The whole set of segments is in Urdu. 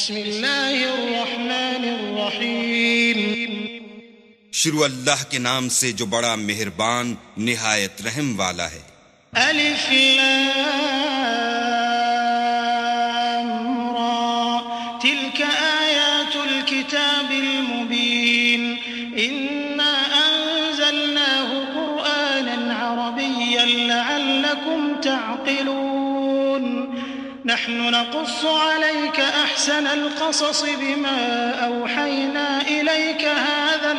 بسم اللہ الرحمن الرحیم شروع اللہ کے نام سے جو بڑا مہربان نہایت رحم والا ہے۔ الف لام را تلك آیات الكتاب المبین انا انزلناه قرآنا عربیا لعلكم تعقلون نحن نقص عليك أحسن القصص بما أوحينا إليك هذا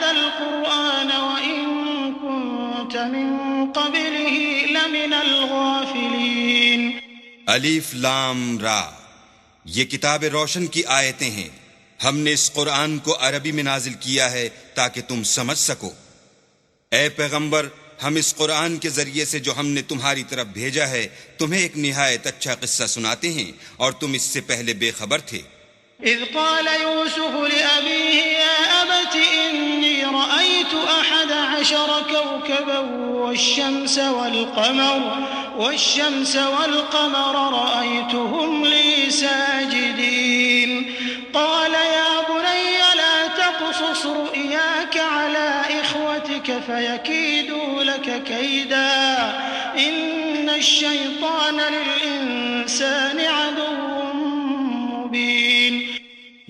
القرآن وإن كنت من قبله لمن الغافلين۔ الف لام را، یہ کتاب روشن کی آیتیں ہیں۔ ہم نے اس قرآن کو عربی میں نازل کیا ہے تاکہ تم سمجھ سکو۔ اے پیغمبر، ہم اس قرآن کے ذریعے سے جو ہم نے تمہاری طرف بھیجا ہے تمہیں ایک نہایت اچھا قصہ سناتے ہیں اور تم اس سے پہلے بے خبر تھے۔ اذ قال يوسف لأبيه يا أبت إني رأيت 11 كوكبا والشمس والقمر رأيتهم لي ساجدين قال يا بني لا تقصص رؤياك على إخوتك فيكيدوا لك كيدا إن الشيطان للإنسان عدو مبين۔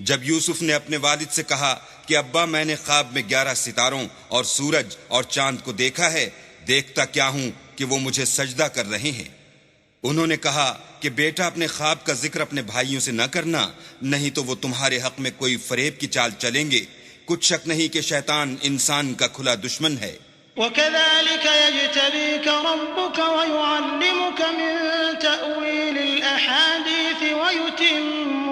جب یوسف نے اپنے والد سے کہا کہ ابا میں نے خواب میں 11 ستاروں اور سورج اور چاند کو دیکھا ہے، دیکھتا کیا ہوں کہ وہ مجھے سجدہ کر رہے ہیں۔ انہوں نے کہا کہ بیٹا اپنے خواب کا ذکر اپنے بھائیوں سے نہ کرنا، نہیں تو وہ تمہارے حق میں کوئی فریب کی چال چلیں گے۔ کچھ شک نہیں کہ شیطان انسان کا کھلا دشمن ہے۔ وَكَذَلِكَ يَجْتَبِيكَ رَبُّكَ وَيُعَلِّمُكَ مِن تَأْوِيلِ الْأَحَادِيثِ وَيُتِمُّ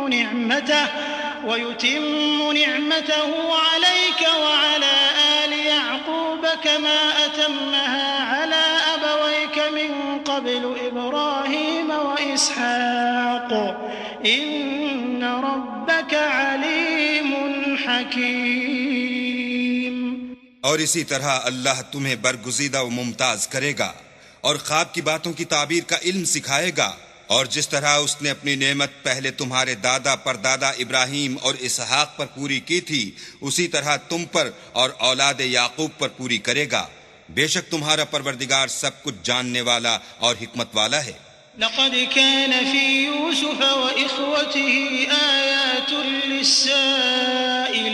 نِعْمَتَهُ عَلَيْكَ وَعَلَى آلِ يَعْقُوبَ كَمَا أَتَمَّهَا عَلَى أَبَوَيْكَ مِن قَبْلُ إِبْرَاهِيمَ وَإِسْحَاقَ إِنَّ رَبَّكَ عَلِيمٌ حَكِيمٌ۔ اور اسی طرح اللہ تمہیں برگزیدہ و ممتاز کرے گا اور خواب کی باتوں کی تعبیر کا علم سکھائے گا، اور جس طرح اس نے اپنی نعمت پہلے تمہارے دادا پردادا ابراہیم اور اسحاق پر پوری کی تھی، اسی طرح تم پر اور اولاد یعقوب پر پوری کرے گا۔ بے شک تمہارا پروردگار سب کچھ جاننے والا اور حکمت والا ہے۔ لقد كان في يوسف وإخوته آيات للسائلين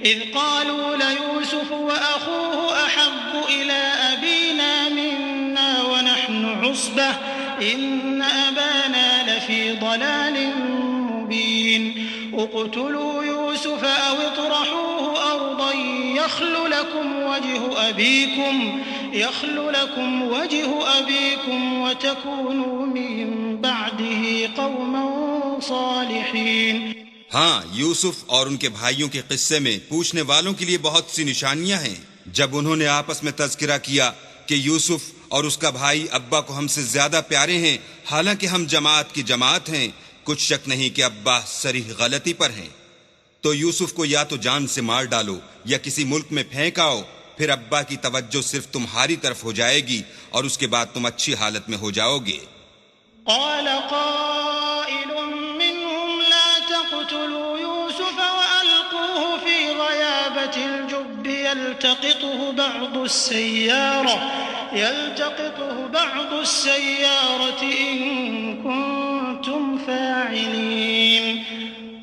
إذ قالوا ليوسف وأخوه أحب إلى أبينا منا ونحن عصبة إن أبانا لفي ضلال مبين اقتلوا يوسف أو اطرحوه أرضا يخل لكم وجه أبيكم وتكونوا من بعده قوما صالحين۔ ہاں، یوسف اور ان کے بھائیوں کے قصے میں پوچھنے والوں کے لیے بہت سی نشانیاں ہیں۔ جب انہوں نے آپس میں تذکرہ کیا کہ یوسف اور اس کا بھائی ابا کو ہم سے زیادہ پیارے ہیں، حالانکہ ہم جماعت کی جماعت ہیں، کچھ شک نہیں کہ ابا صریح غلطی پر ہیں، تو یوسف کو یا تو جان سے مار ڈالو یا کسی ملک میں پھینک آؤ، پھر ابا کی توجہ صرف تمہاری طرف ہو جائے گی اور اس کے بعد تم اچھی حالت میں ہو جاؤ گے۔ قال قائل منهم لا تقتلوا يوسف وألقوه في غيابة الجب يلتقطه بعض السيارة إن كنتم فاعلين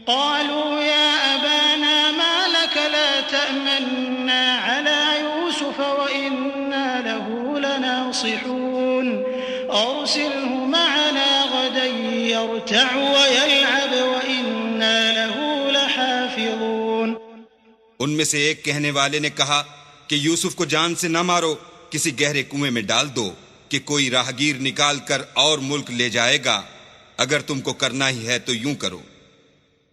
قالوا يا أبانا ما لك لا تأمنا على يوسف وإنا له لناصحون أرسله معنا غدا يرتع ويلعب وإنا له لحافظون۔ ان میں سے ایک کہنے والے نے کہا کہ یوسف کو جان سے نہ مارو، کسی گہرے کنویں میں ڈال دو کہ کوئی راہگیر نکال کر اور ملک لے جائے گا، اگر تم کو کرنا ہی ہے تو یوں کرو۔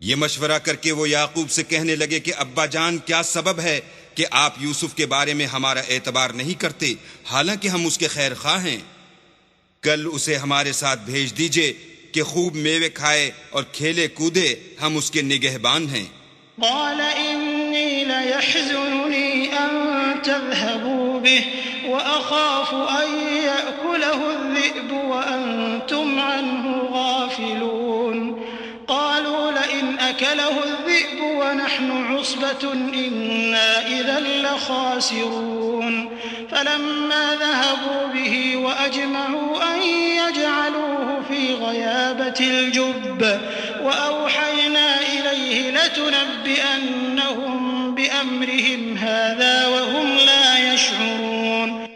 یہ مشورہ کر کے وہ یعقوب سے کہنے لگے کہ ابا جان، کیا سبب ہے کہ آپ یوسف کے بارے میں ہمارا اعتبار نہیں کرتے، حالانکہ ہم اس کے خیر خواہ ہیں؟ کل اسے ہمارے ساتھ بھیج دیجئے کہ خوب میوے کھائے اور کھیلے کودے، ہم اس کے نگہبان ہیں۔ قال إني ليحزنني أن تذهبوا به وأخاف أن يأكله الذئب فأكله الذئب ونحن عصبة إنا إذا لخاسرون فلما ذهبوا به وأجمعوا أن يجعلوه في غيابة الجب وأوحينا إليه لتنبئنهم بأمرهم هذا وهم لا يشعرون.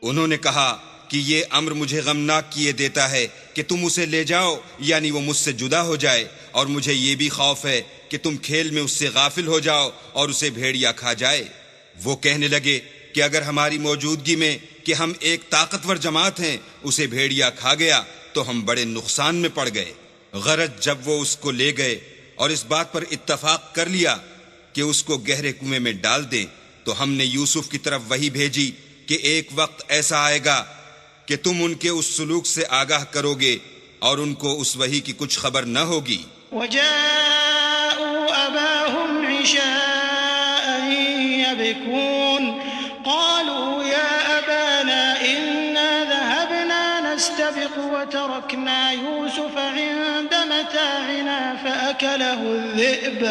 انہوں نے کہا کہ یہ امر مجھے غمناک کیے دیتا ہے کہ تم اسے لے جاؤ، یعنی وہ مجھ سے جدا ہو جائے، اور مجھے یہ بھی خوف ہے کہ تم کھیل میں اس سے غافل ہو جاؤ اور اسے بھیڑیا کھا جائے. وہ کہنے لگے کہ اگر ہماری موجودگی میں کہ ہم ایک طاقتور جماعت ہیں اسے بھیڑیا کھا گیا تو ہم بڑے نقصان میں پڑ گئے. غرض جب وہ اس کو لے گئے اور اس بات پر اتفاق کر لیا کہ اس کو گہرے کنویں میں ڈال دیں تو ہم نے یوسف کی طرف وحی بھیجی کہ ایک وقت ایسا آئے گا کہ تم ان کے اس سلوک سے آگاہ کرو گے اور ان کو اس وحی کی کچھ خبر نہ ہوگی. وجاءوا أباهم عشاء يبكون قالوا يا أبانا إنا ذهبنا نستبق وتركنا يوسف عند متاعنا فأكله الذئب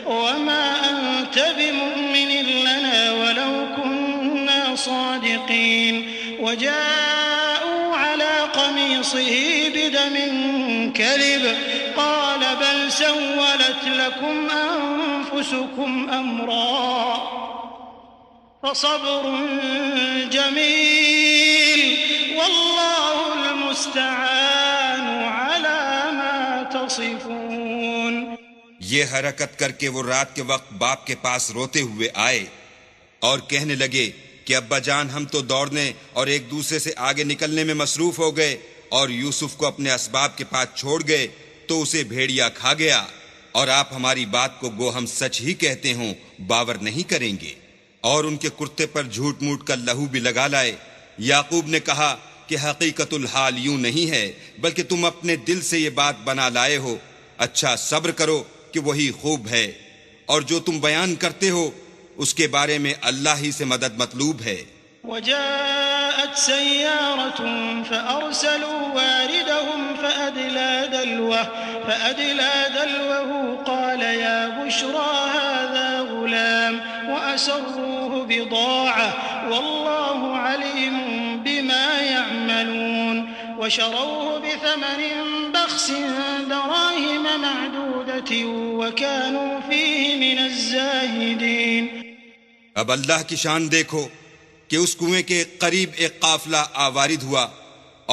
وما أنت بمؤمن لنا ولو كنا صادقين. وجاءوا على قميصه بدم كذب قال بل سولت لكم أنفسكم أمرا فصبر جميل والله المستعان على ما تصفون. یہ حرکت کر کے وہ رات کے وقت باپ کے پاس روتے ہوئے آئے اور کہنے لگے کہ ابا جان ہم تو دوڑنے اور ایک دوسرے سے آگے نکلنے میں مصروف ہو گئے اور یوسف کو اپنے اسباب کے پاس چھوڑ گئے تو اسے بھیڑیا کھا گیا، اور آپ ہماری بات کو گو ہم سچ ہی کہتے ہوں باور نہیں کریں گے. اور ان کے کرتے پر جھوٹ موٹ کا لہو بھی لگا لائے. یعقوب نے کہا کہ حقیقت الحال یوں نہیں ہے بلکہ تم اپنے دل سے یہ بات بنا لائے ہو. اچھا صبر کرو کہ وہی خوب ہے، اور جو تم بیان کرتے ہو اس کے بارے میں اللہ ہی سے مدد مطلوب ہے. وجاءت سيارة فأرسلوا واردهم فأدلى دلوه قال يا بشرى هذا غلام وأسروه بضاعة والله عليم بما يعملون وشروه بثمن بخس دراهم معدودة وكانوا فيه من الزاهدين. اب اللہ کی شان دیکھو کہ اس کنویں کے قریب ایک قافلہ آوارد ہوا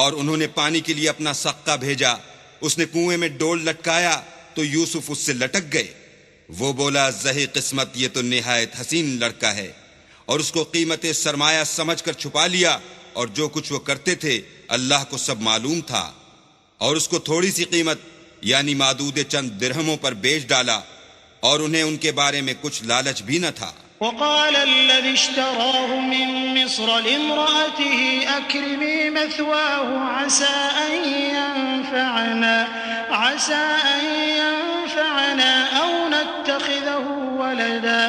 اور انہوں نے پانی کے لیے اپنا سقہ بھیجا. اس نے کنویں میں ڈول لٹکایا تو یوسف اس سے لٹک گئے. وہ بولا زہی قسمت یہ تو نہایت حسین لڑکا ہے، اور اس کو قیمت سرمایہ سمجھ کر چھپا لیا، اور جو کچھ وہ کرتے تھے اللہ کو سب معلوم تھا. اور اس کو تھوڑی سی قیمت یعنی معدود چند درہموں پر بیچ ڈالا، اور انہیں ان کے بارے میں کچھ لالچ بھی نہ تھا. وقال الذي اشتراه من مصر لامرأته أكرمي مثواه عسى أن ينفعنا أو نتخذه ولدا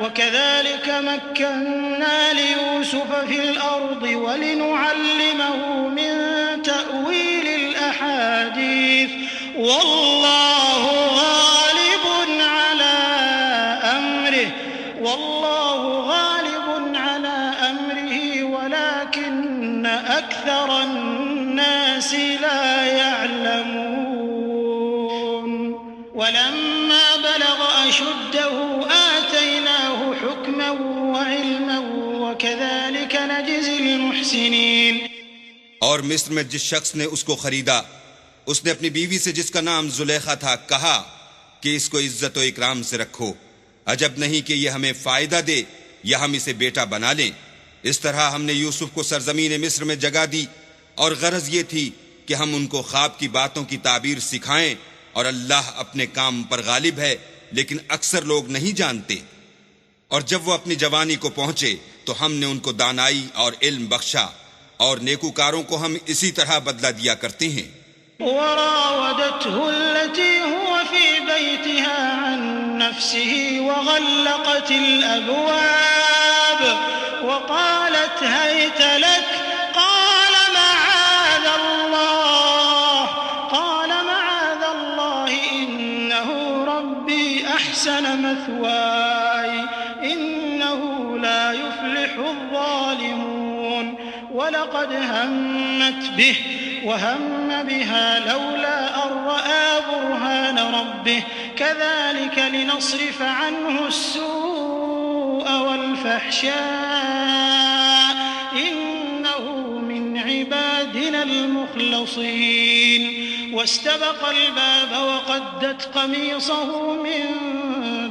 وكذلك مكنا ليوسف في الأرض ولنعلمه من تأويل الأحاديث والله غالب على أمره ولكن أكثر الناس لا يعلمون. ولما بلغ أشده آتيناه حكما وعلما وكذلك نجزي المحسنين. اور مصر میں جس شخص نے اس کو خریدا اس نے اپنی بیوی سے جس کا نام زلیخا تھا کہا کہ اس کو عزت و اکرام سے رکھو، عجب نہیں کہ یہ ہمیں فائدہ دے یا ہم اسے بیٹا بنا لیں. اس طرح ہم نے یوسف کو سرزمین مصر میں جگہ دی، اور غرض یہ تھی کہ ہم ان کو خواب کی باتوں کی تعبیر سکھائیں، اور اللہ اپنے کام پر غالب ہے لیکن اکثر لوگ نہیں جانتے. اور جب وہ اپنی جوانی کو پہنچے تو ہم نے ان کو دانائی اور علم بخشا، اور نیکوکاروں کو ہم اسی طرح بدلہ دیا کرتے ہیں. وراودته التي هو في بيتها عن نفسه وغلقت الأبواب وقالت هيت لك قال معاذ الله إنه ربي ولقد همت به وهم بها لولا أن رأى برهان ربه كذلك لنصرف عنه السوء والفحشاء إنه من عبادنا المخلصين واستبق الباب وقدت قميصه من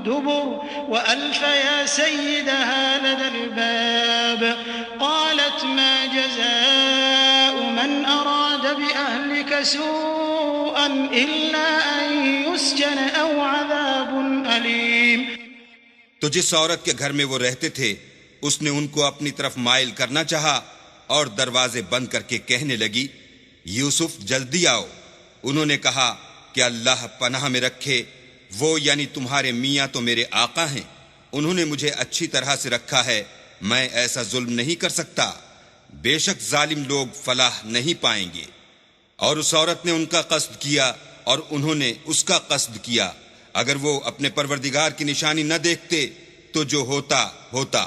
دبر وألف يا سيدها لدى الباب قالت ما جزاء من أراد بأهلك سوءا إلا أن يسجن أو عذاب أليم. تو جس عورت کے گھر میں وہ رہتے تھے اس نے ان کو اپنی طرف مائل کرنا چاہا اور دروازے بند کر کے کہنے لگی یوسف جلدی آؤ. انہوں نے کہا کہ اللہ پناہ میں رکھے، وہ یعنی تمہارے میاں تو میرے آقا ہیں، انہوں نے مجھے اچھی طرح سے رکھا ہے، میں ایسا ظلم نہیں کر سکتا، بے شک ظالم لوگ فلاح نہیں پائیں گے. اور اس عورت نے ان کا قصد کیا اور انہوں نے اس کا قصد کیا. اگر وہ اپنے پروردگار کی نشانی نہ دیکھتے تو جو ہوتا ہوتا.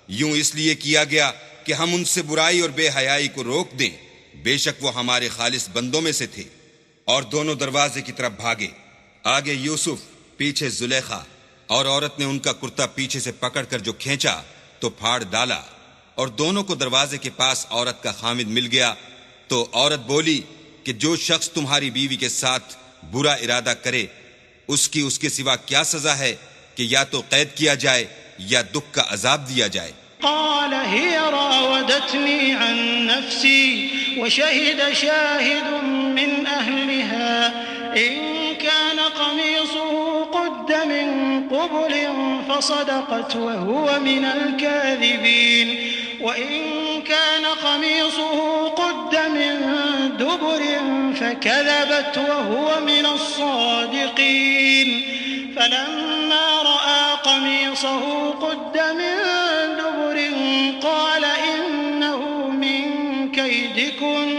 یوں اس لیے کیا گیا کہ ہم ان سے برائی اور بے حیائی کو روک دیں، بے شک وہ ہمارے خالص بندوں میں سے تھے. اور دونوں دروازے کی طرف بھاگے، آگے یوسف پیچھے زلیخا، اور عورت نے ان کا کرتا پیچھے سے پکڑ کر جو کھینچا تو پھاڑ ڈالا، اور دونوں کو دروازے کے پاس عورت کا خامد مل گیا. تو عورت بولی کہ جو شخص تمہاری بیوی کے ساتھ برا ارادہ کرے اس کے سوا کیا سزا ہے کہ یا تو قید کیا جائے یا دکھ کا عذاب دیا جائے. قال هي راودتني عن نفسي وشهد شاهد من أهلها إن كان قميصه قد من قبل فصدقت وهو من الكاذبين وإن كان قميصه قد من دبر فكذبت وهو من الصادقين فلما رأى قميصه قد من دبر قال إنه من كيدكن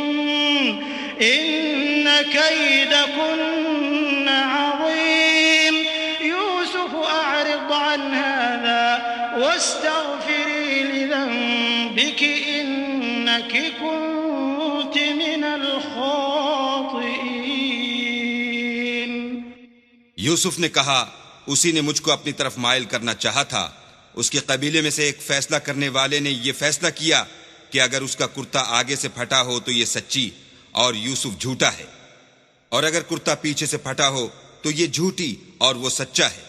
إن كيدكن عظيم يوسف أعرض عن هذا واستغفري لذنبك إنك كنت من الخاطئين. یوسف نے کہا اسی نے مجھ کو اپنی طرف مائل کرنا چاہا تھا. اس کے قبیلے میں سے ایک فیصلہ کرنے والے نے یہ فیصلہ کیا کہ اگر اس کا کرتا آگے سے پھٹا ہو تو یہ سچی اور یوسف جھوٹا ہے، اور اگر کرتا پیچھے سے پھٹا ہو تو یہ جھوٹی اور وہ سچا ہے.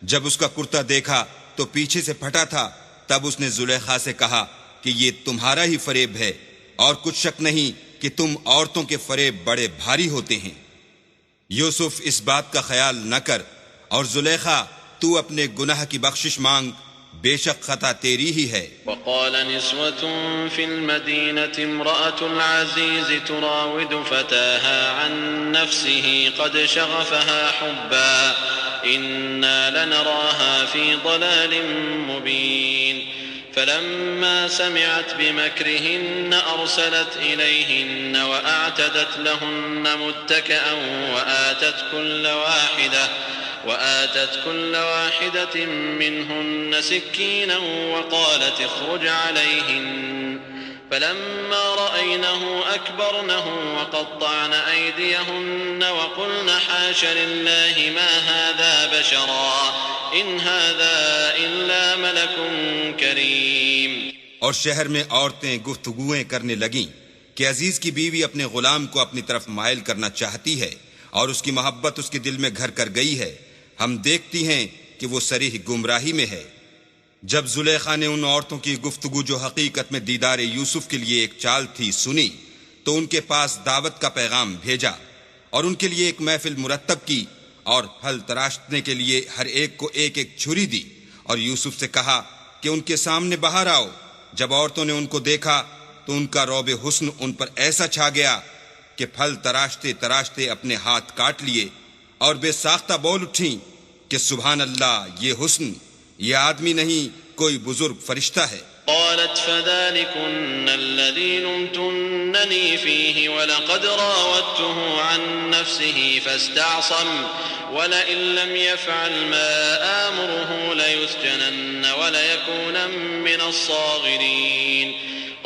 جب اس کا کرتا دیکھا تو پیچھے سے پھٹا تھا، تب اس نے زلیخا سے کہا کہ یہ تمہارا ہی فریب ہے، اور کچھ شک نہیں کہ تم عورتوں کے فریب بڑے بھاری ہوتے ہیں. یوسف اس بات کا خیال نہ کر، اور زلیخا تو اپنے گناہ کی بخشش مانگ، بے شک خطا تیری ہی ہے. وقال نسوة في المدينة امرأة العزيز تراود فتاها عن نفسه قد شغفها حبا إنا لنراها في ضلال مبين فلما سمعت بمكرهن أرسلت إليهن وأعتدت لهن متكئا وآتت كل واحدة منهن سكينا وقالت اخرج عليهن فلما رأينه أكبرنه وقطعن أيديهن وقلن حاش لله ما هذا بشرا إن هذا إلا ملك كريم. اور شہر میں عورتیں گفتگویں کرنے لگیں کہ عزیز کی بیوی اپنے غلام کو اپنی طرف مائل کرنا چاہتی ہے اور اس کی محبت اس کے دل میں گھر کر گئی ہے، ہم دیکھتی ہیں کہ وہ صریح گمراہی میں ہے. جب زلیخا نے ان عورتوں کی گفتگو جو حقیقت میں دیدار یوسف کے لیے ایک چال تھی سنی تو ان کے پاس دعوت کا پیغام بھیجا اور ان کے لیے ایک محفل مرتب کی اور پھل تراشنے کے لیے ہر ایک کو ایک ایک چھری دی اور یوسف سے کہا کہ ان کے سامنے باہر آؤ. جب عورتوں نے ان کو دیکھا تو ان کا رعب حسن ان پر ایسا چھا گیا کہ پھل تراشتے تراشتے اپنے ہاتھ کاٹ لیے اور بے ساختہ بول اٹھیں کہ سبحان اللہ، یہ حسن، یہ آدمی نہیں کوئی بزرگ فرشتہ ہے. قالت فذلكن الذي لمتنني فيه ولقد راودته عن نفسه فاستعصم ولئن لم يفعل ما آمره ليسجنن وليكون من الصاغرين.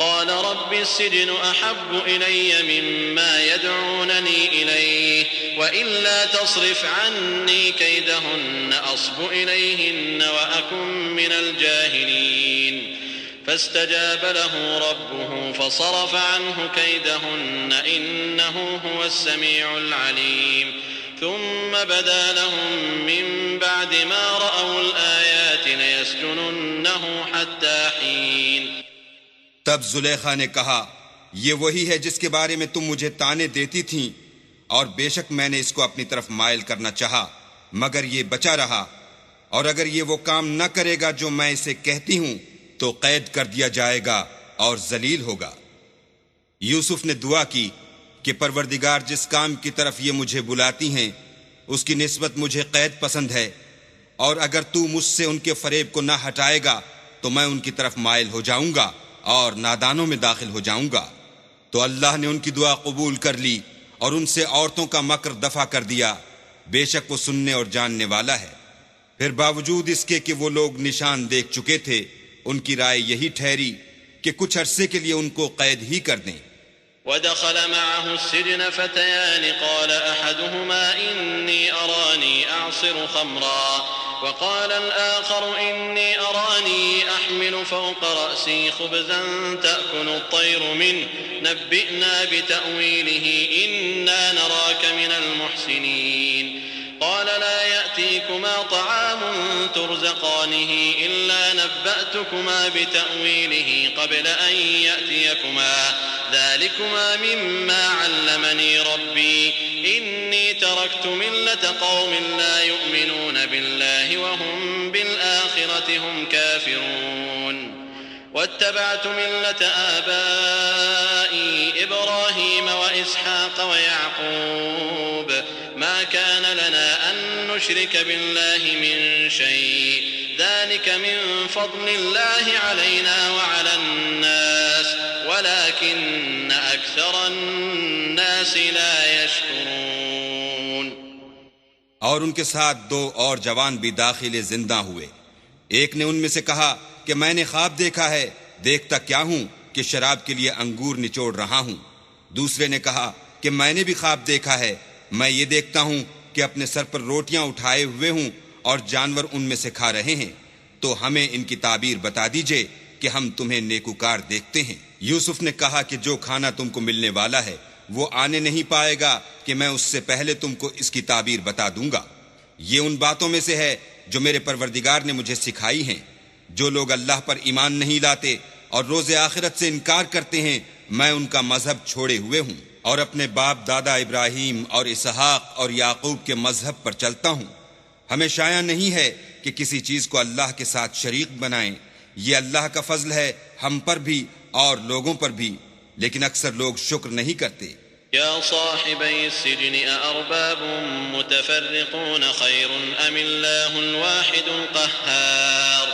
قال رب السجن أحب إلي مما يدعونني إليه وإلا تصرف عني كيدهن أصب إليهن وأكن من الجاهلين فاستجاب له ربه فصرف عنه كيدهن إنه هو السميع العليم ثم بدا لهم من بعد ما رأوا الآيات ليسجننه حتى حين. تب زلیخا نے کہا یہ وہی ہے جس کے بارے میں تم مجھے طعنے دیتی تھیں، اور بے شک میں نے اس کو اپنی طرف مائل کرنا چاہا مگر یہ بچا رہا، اور اگر یہ وہ کام نہ کرے گا جو میں اسے کہتی ہوں تو قید کر دیا جائے گا اور ذلیل ہوگا. یوسف نے دعا کی کہ پروردگار جس کام کی طرف یہ مجھے بلاتی ہیں اس کی نسبت مجھے قید پسند ہے، اور اگر تو مجھ سے ان کے فریب کو نہ ہٹائے گا تو میں ان کی طرف مائل ہو جاؤں گا اور نادانوں میں داخل ہو جاؤں گا. تو اللہ نے ان کی دعا قبول کر لی اور ان سے عورتوں کا مکر دفع کر دیا، بے شک وہ سننے اور جاننے والا ہے. پھر باوجود اس کے کہ وہ لوگ نشان دیکھ چکے تھے، ان کی رائے یہی ٹھہری کہ کچھ عرصے کے لیے ان کو قید ہی کر دیں. ودخل معه السجن فتيان قال أحدهما إني أراني أعصر خمرا وقال الآخر إني أراني أحمل فوق رأسي خبزا تأكل الطير منه نبئنا بتأويله إنا نراك من المحسنين. قال لا يأتيكما طعام ترزقانه إلا نبأتكما بتأويله قبل أن يأتيكما ذلكما مما علمني ربي إني تركت ملة قوم لا يؤمنون بالله وهم بالآخرة هم كافرون واتبعت ملة آبائي إبراهيم وإسحاق ويعقوب ما كان لنا أن نشرك بالله من شيء ذلك من فضل الله علينا وعلى الناس ولكن أكثر الناس لا يشكرون. اور ان کے ساتھ دو اور جوان بھی داخل زندہ ہوئے. ایک نے ان میں سے کہا کہ میں نے خواب دیکھا ہے، دیکھتا کیا ہوں کہ شراب کے لیے انگور نچوڑ رہا ہوں. دوسرے نے کہا کہ میں نے بھی خواب دیکھا ہے، میں یہ دیکھتا ہوں کہ اپنے سر پر روٹیاں اٹھائے ہوئے ہوں اور جانور ان میں سے کھا رہے ہیں، تو ہمیں ان کی تعبیر بتا دیجئے کہ ہم تمہیں نیکوکار دیکھتے ہیں. یوسف نے کہا کہ جو کھانا تم کو ملنے والا ہے وہ آنے نہیں پائے گا کہ میں اس سے پہلے تم کو اس کی تعبیر بتا دوں گا. یہ ان باتوں میں سے ہے جو میرے پروردگار نے مجھے سکھائی ہیں. جو لوگ اللہ پر ایمان نہیں لاتے اور روز آخرت سے انکار کرتے ہیں میں ان کا مذہب چھوڑے ہوئے ہوں اور اپنے باپ دادا ابراہیم اور اسحاق اور یعقوب کے مذہب پر چلتا ہوں. ہمیں شایع نہیں ہے کہ کسی چیز کو اللہ کے ساتھ شریک بنائیں. یہ اللہ کا فضل ہے ہم پر بھی اور لوگوں پر بھی، لیکن اکثر لوگ شکر نہیں کرتے. يا صاحبي السجن أأرباب متفرقون خير أم الله الواحد القهار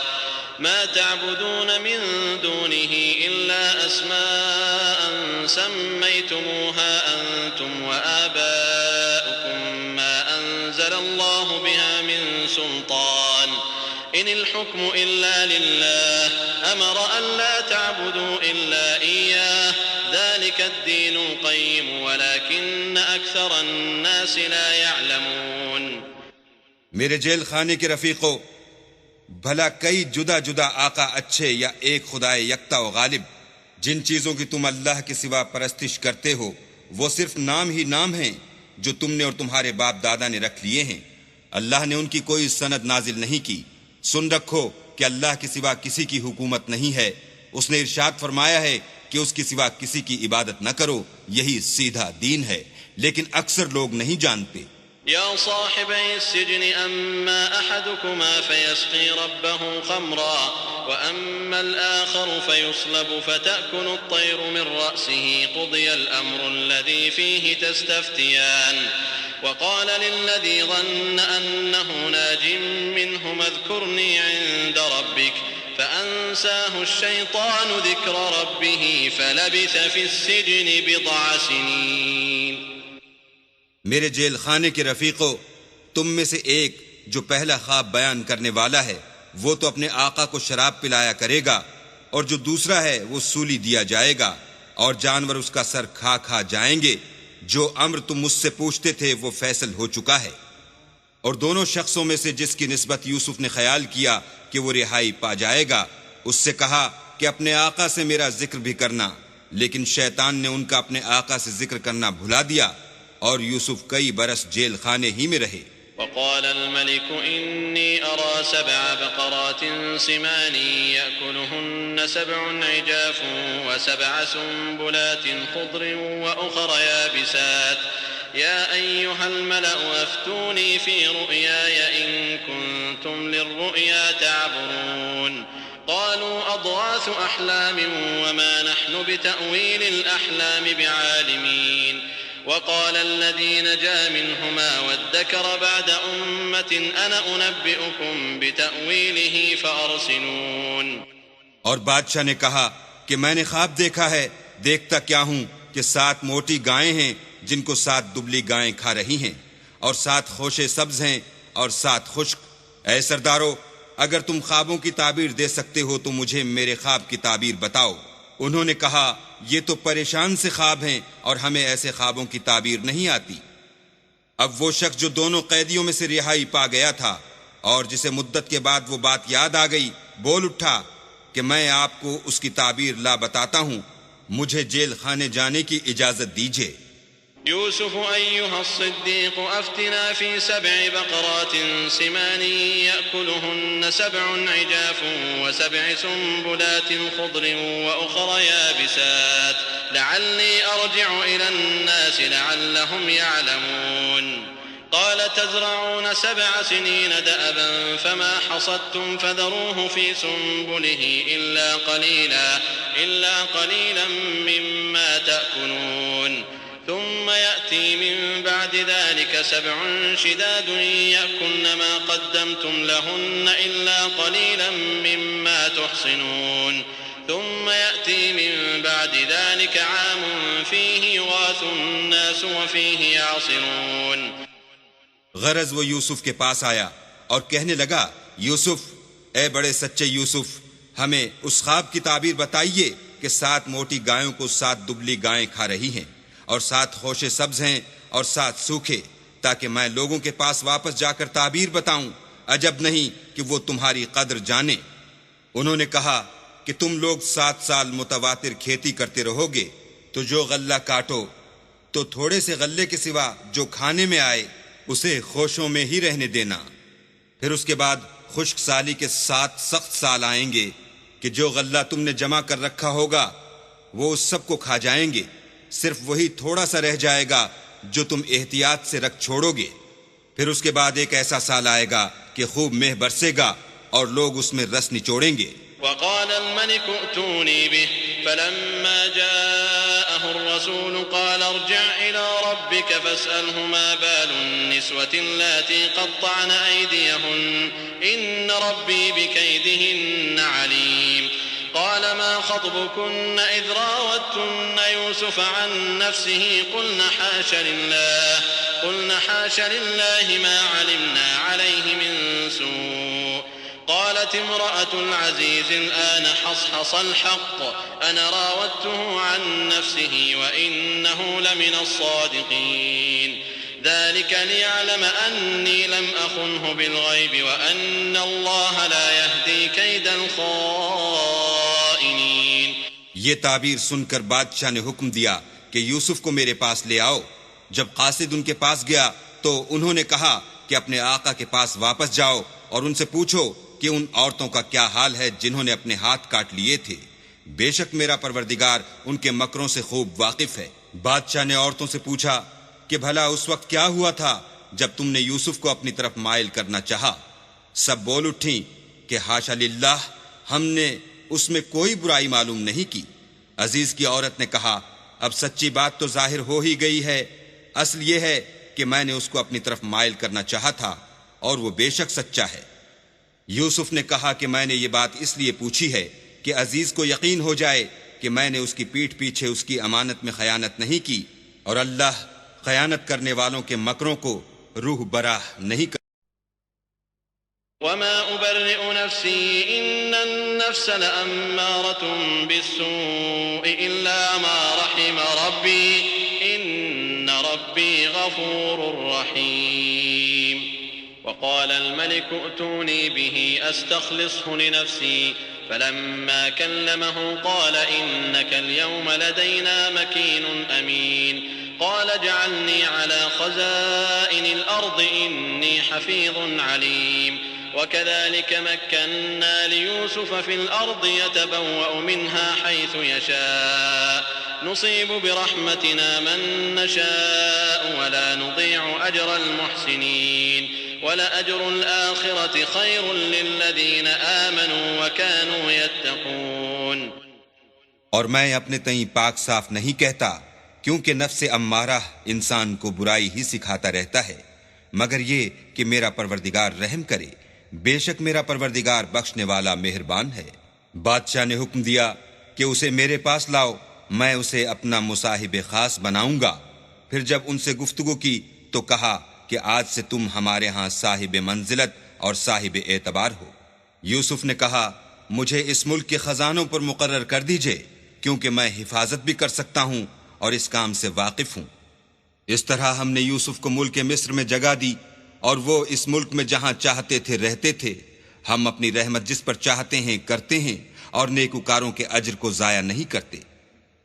ما تعبدون من دونه إلا أسماء سميتموها أنتم وآباؤكم ما أنزل الله بها من سلطان إن الحكم إلا لله أمر أن لا تعبدوا إلا إياه ذلك الدين القيم ولكن أكثر الناس لا يعلمون. میرے جیل خانے کے رفیقو، بھلا کئی جدا جدا آقا اچھے یا ایک خدائے یکتا و غالب؟ جن چیزوں کی تم اللہ کے سوا پرستش کرتے ہو وہ صرف نام ہی نام ہیں جو تم نے اور تمہارے باپ دادا نے رکھ لیے ہیں. اللہ نے ان کی کوئی سند نازل نہیں کی. سن رکھو کہ اللہ کے سوا کسی کی حکومت نہیں ہے. اس نے ارشاد فرمایا ہے کہ اس کے سوا کسی کی عبادت نہ کرو، یہی سیدھا دین ہے، لیکن اکثر لوگ نہیں جانتے. يا صاحبي السجن أما أحدكما فيسقي ربه خمرا وأما الآخر فيصلب فتأكل الطير من رأسه قضي الأمر الذي فيه تستفتيان. وقال للذي ظن أنه ناج منهما اذكرني عند ربك فأنساه الشيطان ذكر ربه فلبث في السجن بضع سنين. میرے جیل خانے کے رفیقو، تم میں سے ایک جو پہلا خواب بیان کرنے والا ہے وہ تو اپنے آقا کو شراب پلایا کرے گا اور جو دوسرا ہے وہ سولی دیا جائے گا، اور جانور اس کا سر کھا کھا جائیں گے۔ جو امر تم مجھ سے پوچھتے تھے وہ فیصل ہو چکا ہے۔ اور دونوں شخصوں میں سے جس کی نسبت یوسف نے خیال کیا کہ وہ رہائی پا جائے گا، اس سے کہا کہ اپنے آقا سے میرا ذکر بھی کرنا، لیکن شیطان نے ان کا اپنے آقا سے ذکر کرنا بھلا دیا، اور یوسف کئی برس جیل خانے ہی میں رہے۔ وقال الملك إني أرى 7 بقرات سمان يأكلهن 7 عجاف و7 سنبلات خضر وأخر يابسات يا أيها الملأ أفتوني في رؤياي إن كنتم للرؤيا تعبرون قالوا أضغاث أحلام وما نحن بتأويل الأحلام بعالمين وقال الذي نجا منهما وادكر بعد أمة أنا أنبئكم بتأويله فأرسلون۔ اور بادشاہ نے کہا کہ میں نے خواب دیکھا ہے، دیکھتا کیا ہوں کہ 7 موٹی گائیں ہیں جن کو 7 دبلی گائیں کھا رہی ہیں، اور 7 خوشے سبز ہیں اور 7 خشک۔ اے سردارو، اگر تم خوابوں کی تعبیر دے سکتے ہو تو مجھے میرے خواب کی تعبیر بتاؤ۔ انہوں نے کہا یہ تو پریشان سے خواب ہیں اور ہمیں ایسے خوابوں کی تعبیر نہیں آتی۔ اب وہ شخص جو دونوں قیدیوں میں سے رہائی پا گیا تھا اور جسے مدت کے بعد وہ بات یاد آ گئی، بول اٹھا کہ میں آپ کو اس کی تعبیر لا بتاتا ہوں، مجھے جیل خانے جانے کی اجازت دیجیے۔ يوسف أيها الصديق أفتنا في 7 بقرات سمان يأكلهن 7 عجاف و7 سنبلات خضر وأخر يابسات لعلي أرجع إلى الناس لعلهم يعلمون قال تزرعون 7 سنين دأبا فما حصدتم فذروه في سنبله إلا قليلا مما تأكلون ثم يأتي من بعد ذلك 7 شداد يأكلن ما قدمتم لهن إلا قليلا مما تحصنون ثم يأتي من بعد ذلك عام فيه يغاث الناس وفيه يعصرون۔ غرض وہ یوسف کے پاس آیا اور کہنے لگا، یوسف، اے بڑے سچے یوسف، ہمیں اس خواب کی تعبیر بتائیے کہ 7 موٹی گایوں کو 7 دبلی گائیں کھا رہی ہیں، اور 7 خوشے سبز ہیں اور 7 سوکھے، تاکہ میں لوگوں کے پاس واپس جا کر تعبیر بتاؤں، عجب نہیں کہ وہ تمہاری قدر جانے۔ انہوں نے کہا کہ تم لوگ 7 سال متواتر کھیتی کرتے رہو گے، تو جو غلہ کاٹو تو تھوڑے سے غلے کے سوا جو کھانے میں آئے اسے خوشوں میں ہی رہنے دینا۔ پھر اس کے بعد خشک سالی کے 7 سخت سال آئیں گے کہ جو غلہ تم نے جمع کر رکھا ہوگا وہ اس سب کو کھا جائیں گے، صرف وہی تھوڑا سا رہ جائے گا جو تم احتیاط سے رکھ چھوڑو گے۔ پھر اس کے بعد ایک ایسا سال آئے گا کہ خوب مہ برسے گا اور لوگ اس میں رس نچوڑیں گے۔ وقال الملك ائتوني به فلما جاءه الرسول قال ارجع إلى ربك فاسأله ما بال النسوة اللاتي قطعن أيديهن إن ربي بكيدهن عليم قال ما خطبكن إذ راوتن يوسف عن نفسه قلنا حاش لله ما علمنا عليه من سوء قالت امرأة العزيز الآن حصحص الحق أنا راودته عن نفسه وإنه لمن الصادقين ذلك ليعلم أني لم أخنه بالغيب وأن الله لا يهدي كيد الخائنين۔ یہ تعبیر سن کر بادشاہ نے حکم دیا کہ یوسف کو میرے پاس لے آؤ۔ جب قاصد ان کے پاس گیا تو انہوں نے کہا کہ اپنے آقا کے پاس واپس جاؤ اور ان سے پوچھو کہ ان عورتوں کا کیا حال ہے جنہوں نے اپنے ہاتھ کاٹ لیے تھے، بے شک میرا پروردگار ان کے مکروں سے خوب واقف ہے۔ بادشاہ نے عورتوں سے پوچھا کہ بھلا اس وقت کیا ہوا تھا جب تم نے یوسف کو اپنی طرف مائل کرنا چاہا؟ سب بول اٹھیں کہ حاشا للہ، ہم نے اس میں کوئی برائی معلوم نہیں کی۔ عزیز کی عورت نے کہا، اب سچی بات تو ظاہر ہو ہی گئی ہے، اصل یہ ہے کہ میں نے اس کو اپنی طرف مائل کرنا چاہا تھا اور وہ بے شک سچا ہے۔ یوسف نے کہا کہ میں نے یہ بات اس لیے پوچھی ہے کہ عزیز کو یقین ہو جائے کہ میں نے اس کی پیٹھ پیچھے اس کی امانت میں خیانت نہیں کی، اور اللہ خیانت کرنے والوں کے مکروں کو روح براہ نہیں کر وما أبرئ نفسي إن النفس لأمارة بالسوء إلا ما رحم ربي إن ربي غفور رحيم وقال الملك ائتوني به أستخلصه لنفسي فلما كلمه قال إنك اليوم لدينا مكين أمين قال اجعلني على خزائن الأرض إني حفيظ عليم وكذلك مكنا ليوسف في الأرض يتبوأ منها حيث يشاء نصيب برحمتنا من نشاء ولا نضيع أجر المحسنين ولأجر الآخرة خير للذين آمنوا وكانوا يتقون. اور میں اپنے تئیں پاک صاف نہیں کہتا کیونکہ نفس امارہ انسان کو برائی ہی سکھاتا رہتا ہے مگر یہ کہ میرا پروردگار رحم کرے، بے شک میرا پروردگار بخشنے والا مہربان ہے. بادشاہ نے حکم دیا کہ اسے میرے پاس لاؤ، میں اسے اپنا مصاحب خاص بناؤں گا. پھر جب ان سے گفتگو کی تو کہا کہ آج سے تم ہمارے ہاں صاحب منزلت اور صاحب اعتبار ہو. یوسف نے کہا مجھے اس ملک کے خزانوں پر مقرر کر دیجئے کیونکہ میں حفاظت بھی کر سکتا ہوں اور اس کام سے واقف ہوں. اس طرح ہم نے یوسف کو ملک مصر میں جگہ دی اور وہ اس ملک میں جہاں چاہتے تھے رہتے تھے. ہم اپنی رحمت جس پر چاہتے ہیں کرتے ہیں اور نیکوکاروں کے اجر کو ضائع نہیں کرتے.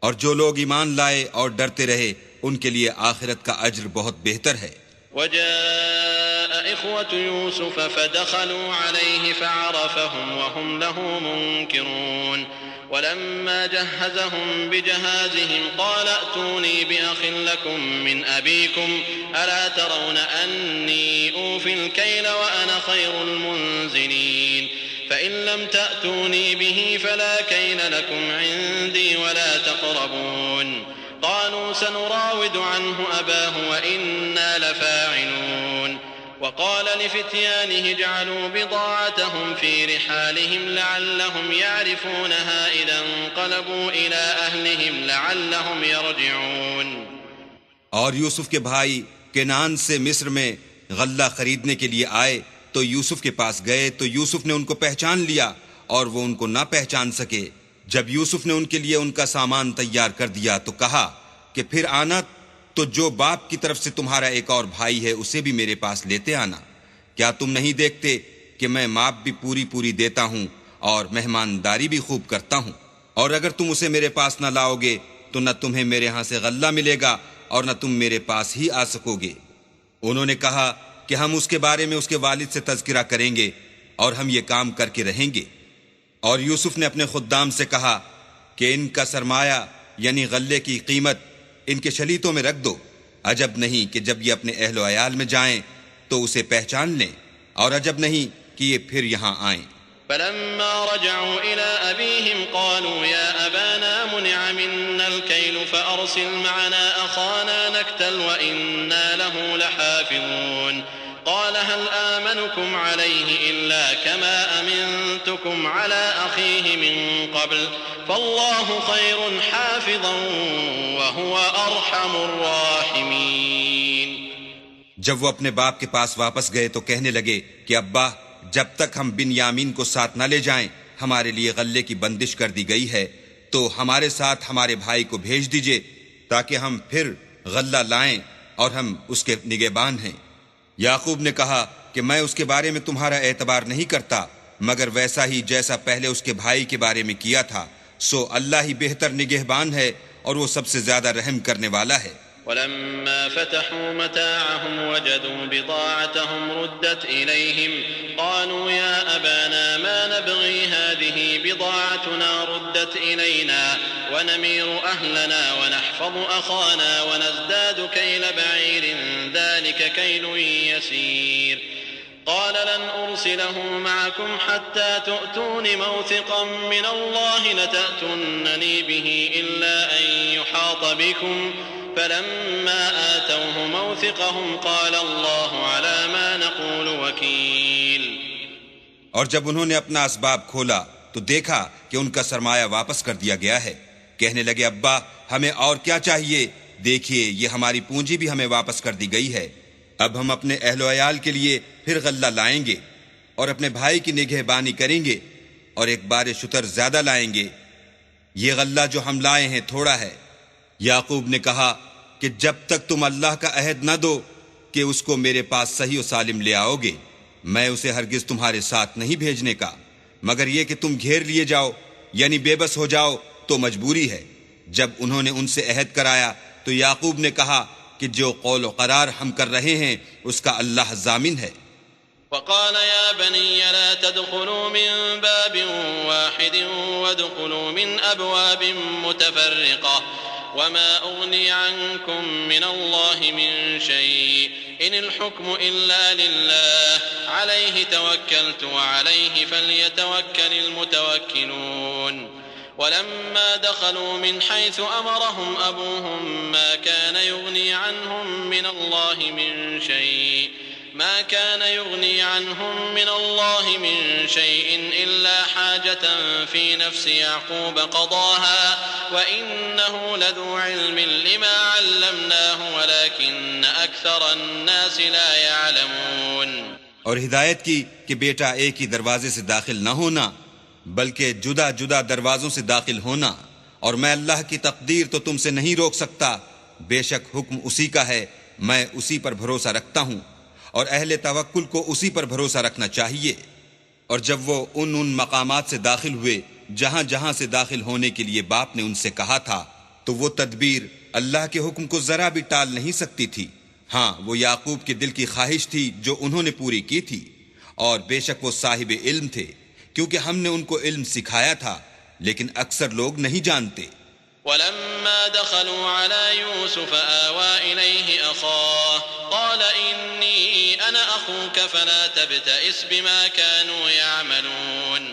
اور جو لوگ ایمان لائے اور ڈرتے رہے ان کے لیے آخرت کا اجر بہت بہتر ہے. وجاء إخوة يوسف فدخلوا عليه فعرفهم وهم له منكرون ولما جهزهم بجهازهم قال ائتوني بأخ لكم من أبيكم ألا ترون أني أوفي الكيل وأنا خير المنزلين فإن لم تأتوني به فلا كيل لكم عندي ولا تقربون قالوا سنراود عنه أباه وإنا لفاعلون. وقال لفتيانه اجعلوا بضاعتهم في رحالهم لعلهم يعرفونها إذا انقلبوا إلى أهلهم لعلهم يرجعون. اور یوسف کے بھائی کنعان سے مصر میں غلہ خریدنے کے لیے آئے تو یوسف کے پاس گئے تو یوسف نے ان کو پہچان لیا اور وہ ان کو نہ پہچان سکے. جب یوسف نے ان کے لیے ان کا سامان تیار کر دیا تو کہا کہ پھر آنا تو جو باپ کی طرف سے تمہارا ایک اور بھائی ہے اسے بھی میرے پاس لیتے آنا. کیا تم نہیں دیکھتے کہ میں ماپ بھی پوری دیتا ہوں اور مہمانداری بھی خوب کرتا ہوں؟ اور اگر تم اسے میرے پاس نہ لاؤ گے تو نہ تمہیں میرے ہاں سے غلہ ملے گا اور نہ تم میرے پاس ہی آ سکو گے. انہوں نے کہا کہ ہم اس کے بارے میں اس کے والد سے تذکرہ کریں گے اور ہم یہ کام کر کے رہیں گے. اور یوسف نے اپنے خدام سے کہا کہ ان کا سرمایہ یعنی غلے کی قیمت ان کے شلیتوں میں رکھ دو. عجب نہیں کہ جب یہ اپنے اہل و عیال میں جائیں تو اسے پہچان لیں اور عجب نہیں کہ یہ پھر یہاں آئیں. فلما رجعوا إلى أبيهم قالوا يا أبانا منع منا الكيل فأرسل معنا أخانا نكتل وإنا له لحافظون. قال هل آمنكم عليه إلا كما أمنتكم على أخيه من قبل فالله خير حافظا وهو أرحم الراحمين. جب وہ اپنے باپ کے پاس واپس گئے تو کہنے لگے کہ ابا جب تک ہم بنیامین کو ساتھ نہ لے جائیں ہمارے لیے غلے کی بندش کر دی گئی ہے تو ہمارے ساتھ ہمارے بھائی کو بھیج دیجئے تاکہ ہم پھر غلہ لائیں اور ہم اس کے نگہبان ہیں. یعقوب نے کہا کہ میں اس کے بارے میں تمہارا اعتبار نہیں کرتا مگر ویسا ہی جیسا پہلے اس کے بھائی کے بارے میں کیا تھا، سو اللہ ہی بہتر نگہبان ہے اور وہ سب سے زیادہ رحم کرنے والا ہے. ولما فتحوا متاعهم وجدوا بضاعتهم ردت إليهم قالوا يا أبانا ما نبغي هذه بضاعتنا ردت إلينا ونمير أهلنا ونحفظ أخانا ونزداد كيل بعير ذلك كيل يسير. قال لن أرسله معكم حتى تؤتون موثقا من الله لتأتونني به إلا أن يحاط بكم فلما آتوه موثقهم قال الله على ما نقول وكيل. اور جب انہوں نے اپنا اسباب کھولا تو دیکھا کہ ان کا سرمایہ واپس کر دیا گیا ہے. کہنے لگے ابا ہمیں اور کیا چاہیے، دیکھیے یہ ہماری پونجی بھی ہمیں واپس کر دی گئی ہے، اب ہم اپنے اہل و عیال کے لیے پھر غلہ لائیں گے. اور اپنے بھائی کی نگہبانی کریں گے اور ایک بار شتر زیادہ لائیں گے۔ یہ غلہ جو ہم لائے ہیں تھوڑا ہے۔ یعقوب نے کہا کہ جب تک تم اللہ کا عہد نہ دو کہ اس کو میرے پاس صحیح و سالم لے آؤ گے، میں اسے ہرگز تمہارے ساتھ نہیں بھیجنے کا، مگر یہ کہ تم گھیر لیے جاؤ یعنی بے بس ہو جاؤ تو مجبوری ہے۔ جب انہوں نے ان سے عہد کرایا تو یعقوب نے کہا کہ جو قول و قرار ہم کر رہے ہیں اس کا اللہ ضامن ہے۔ وقال يا بني لا تدخلوا من باب واحد وادخلوا من أبواب متفرقة وما أغني عنكم من الله من شيء إن الحكم إلا لله عليه توكلت وعليه فليتوكل المتوكلون ولما دخلوا من حيث أمرهم أبوهم ما كان يغني عنهم من الله من شيء من شيء إلا حاجة في نفس يعقوب قضاها وإنه لذو علم لما علمناه ولكن أكثر الناس لا يعلمون۔ اور ہدایت کی کہ بیٹا ایک ہی دروازے سے داخل نہ ہونا بلکہ جدا جدا دروازوں سے داخل ہونا، اور میں اللہ کی تقدیر تو تم سے نہیں روک سکتا، بے شک حکم اسی کا ہے، میں اسی پر بھروسہ رکھتا ہوں، اور اہل توکل کو اسی پر بھروسہ رکھنا چاہیے۔ اور جب وہ ان مقامات سے داخل ہوئے جہاں جہاں سے داخل ہونے کے لیے باپ نے ان سے کہا تھا تو وہ تدبیر اللہ کے حکم کو ذرا بھی ٹال نہیں سکتی تھی۔ ہاں، وہ یعقوب کے دل کی خواہش تھی جو انہوں نے پوری کی تھی، اور بے شک وہ صاحب علم تھے کیونکہ ہم نے ان کو علم سکھایا تھا، لیکن اکثر لوگ نہیں جانتے۔ ولما دخلوا على يوسف آوى إليه أخاه قال إني أنا أخوك فلا تبتئس بما كانوا يعملون